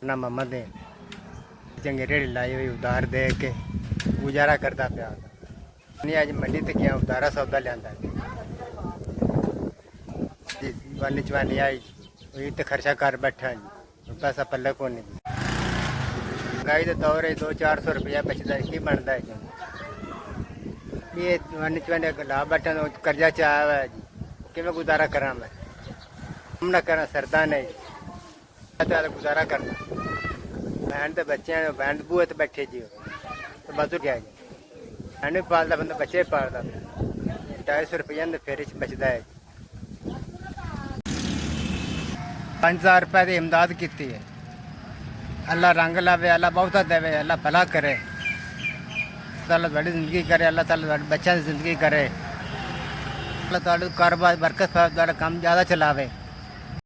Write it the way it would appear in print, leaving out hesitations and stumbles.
ना मोहम्मद है चंगे रेड़ी लाई हुई उधार दे के गुजारा करता पिया नहीं अज मंडी तक गया उधारा सौदा लिया जी वानी चवानी आई वही तो खर्चा कर बैठा जी पैसा पल्ले को नहीं महंगाई का दौर है 200-400 रुपया बचता की बनता है जी ये वानी चवानी ला बैठा तो कर्जा चाह है जी कि मैं गुजारा करा मैं हम ना करा सरदा नहीं तो गुजारा करना बहन तो बच्चे बहन बूहे तो बैठे जी तो बस क्या जी बहन भी पालता बंदा बच्चे भी पालता 250 रुपया तो फिर बचता है 5000 रुपये की इमदाद की है अल्लाह रंग लावे अल्लाह बहुता देवे अल्लाह भला करे अल्लाह बड़ी जिंदगी करे अल्लाह ताला बच्चों की जिंदगी करे अल्लाह ताला कारोबार बरकत काम ज़्यादा चलावे।